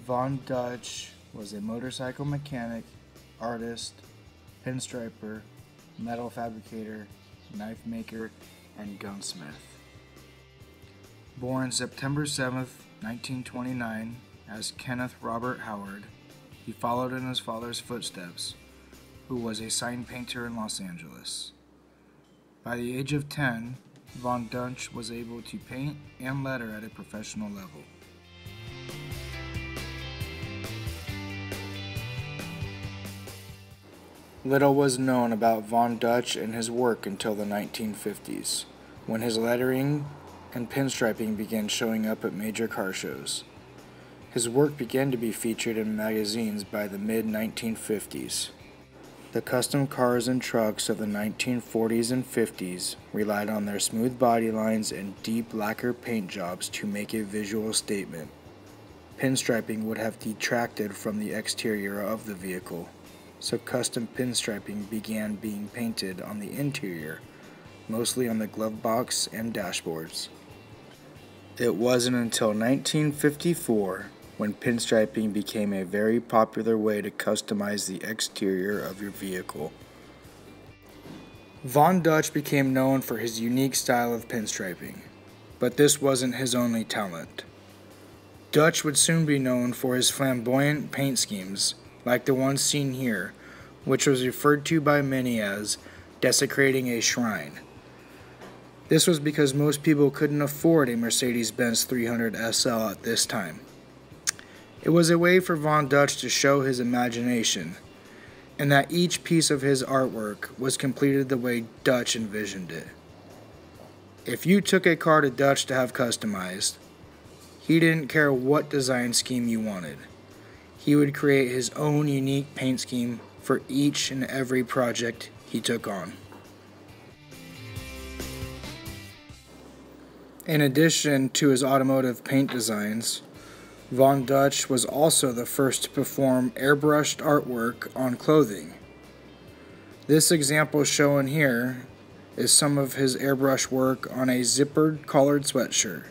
Von Dutch was a motorcycle mechanic, artist, pinstriper, metal fabricator, knife maker, and gunsmith. Born September 7, 1929, as Kenneth Robert Howard, he followed in his father's footsteps, who was a sign painter in Los Angeles. By the age of 10, Von Dutch was able to paint and letter at a professional level. Little was known about Von Dutch and his work until the 1950s, when his lettering and pinstriping began showing up at major car shows. His work began to be featured in magazines by the mid-1950s. The custom cars and trucks of the 1940s and 50s relied on their smooth body lines and deep lacquer paint jobs to make a visual statement. Pinstriping would have detracted from the exterior of the vehicle, so custom pinstriping began being painted on the interior, mostly on the glove box and dashboards. It wasn't until 1954 when pinstriping became a very popular way to customize the exterior of your vehicle. Von Dutch became known for his unique style of pinstriping, but this wasn't his only talent. Dutch would soon be known for his flamboyant paint schemes, like the one seen here, which was referred to by many as desecrating a shrine. This was because most people couldn't afford a Mercedes-Benz 300 SL at this time. It was a way for Von Dutch to show his imagination, and that each piece of his artwork was completed the way Dutch envisioned it. If you took a car to Dutch to have customized, he didn't care what design scheme you wanted. He would create his own unique paint scheme for each and every project he took on. In addition to his automotive paint designs, Von Dutch was also the first to perform airbrushed artwork on clothing. This example shown here is some of his airbrush work on a zippered collared sweatshirt.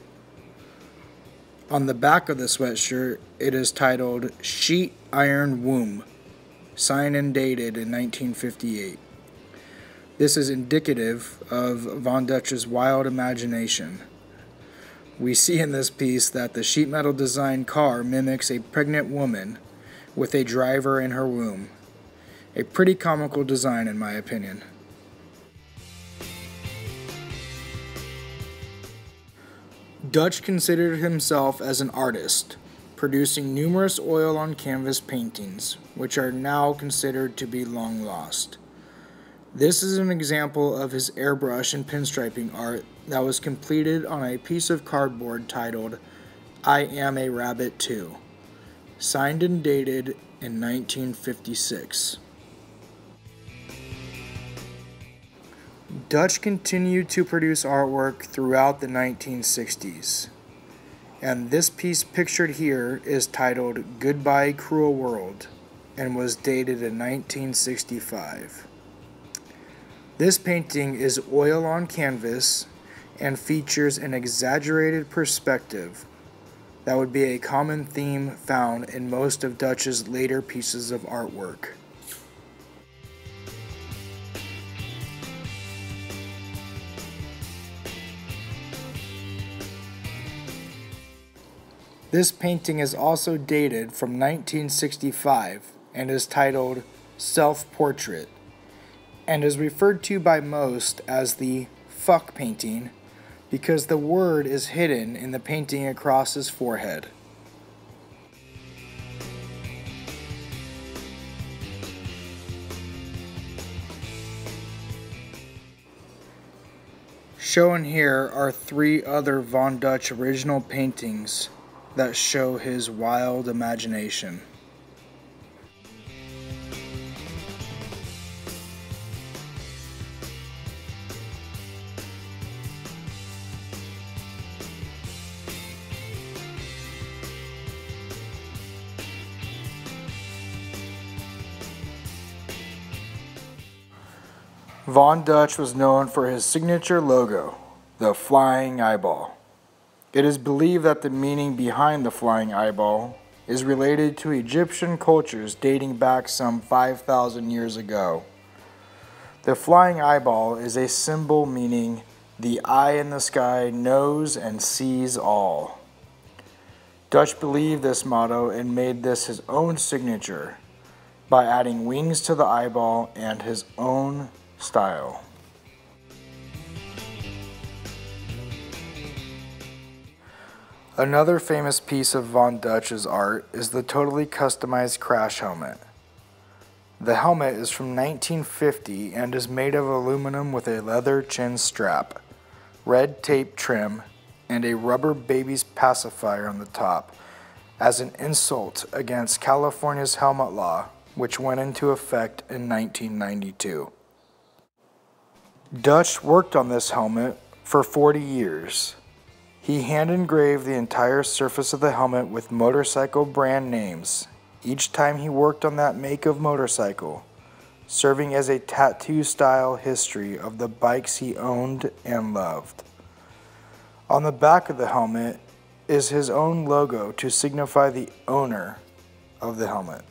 On the back of the sweatshirt, it is titled Sheet Iron Womb, signed and dated in 1958. This is indicative of Von Dutch's wild imagination. We see in this piece that the sheet metal design car mimics a pregnant woman with a driver in her womb. A pretty comical design in my opinion. Dutch considered himself as an artist, producing numerous oil on canvas paintings, which are now considered to be long lost. This is an example of his airbrush and pinstriping art that was completed on a piece of cardboard titled I Am a Rabbit Too, signed and dated in 1956. Dutch continued to produce artwork throughout the 1960s, and this piece pictured here is titled Goodbye Cruel World and was dated in 1965. This painting is oil on canvas and features an exaggerated perspective that would be a common theme found in most of Dutch's later pieces of artwork. This painting is also dated from 1965 and is titled Self-Portrait, and is referred to by most as the fuck painting because the word is hidden in the painting across his forehead. Shown here are 3 other Von Dutch original paintings that show his wild imagination. Von Dutch was known for his signature logo, the flying eyeball. It is believed that the meaning behind the flying eyeball is related to Egyptian cultures dating back some 5,000 years ago. The flying eyeball is a symbol meaning the eye in the sky knows and sees all. Dutch believed this motto and made this his own signature by adding wings to the eyeball and his own style. Another famous piece of Von Dutch's art is the totally customized crash helmet. The helmet is from 1950 and is made of aluminum with a leather chin strap, red tape trim, and a rubber baby's pacifier on the top as an insult against California's helmet law, which went into effect in 1992. Dutch worked on this helmet for 40 years. He hand-engraved the entire surface of the helmet with motorcycle brand names each time he worked on that make of motorcycle, serving as a tattoo-style history of the bikes he owned and loved. On the back of the helmet is his own logo to signify the owner of the helmet.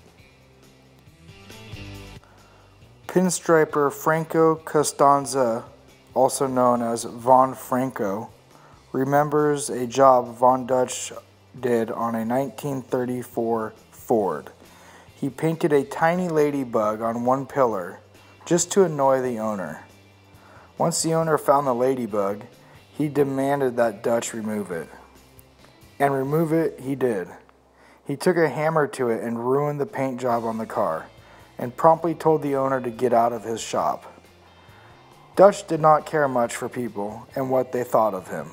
Pinstriper Franco Costanza, also known as Von Franco, remembers a job Von Dutch did on a 1934 Ford. He painted a tiny ladybug on one pillar just to annoy the owner. Once the owner found the ladybug, he demanded that Dutch remove it. And remove it he did. He took a hammer to it and ruined the paint job on the car, and promptly told the owner to get out of his shop. Dutch did not care much for people and what they thought of him.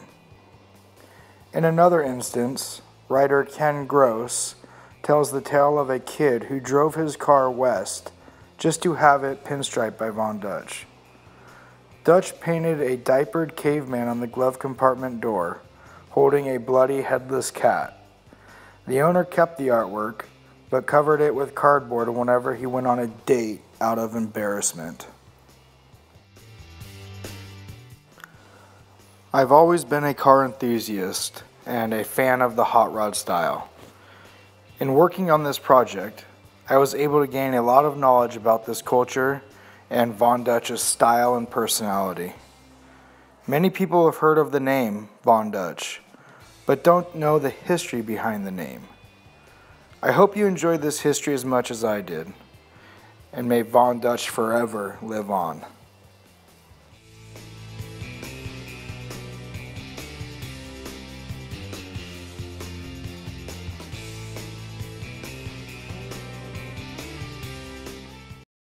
In another instance, writer Ken Gross tells the tale of a kid who drove his car west just to have it pinstriped by Von Dutch. Dutch painted a diapered caveman on the glove compartment door, holding a bloody headless cat. The owner kept the artwork, but covered it with cardboard whenever he went on a date out of embarrassment. I've always been a car enthusiast and a fan of the hot rod style. In working on this project, I was able to gain a lot of knowledge about this culture and Von Dutch's style and personality. Many people have heard of the name Von Dutch, but don't know the history behind the name. I hope you enjoyed this history as much as I did, and may Von Dutch forever live on.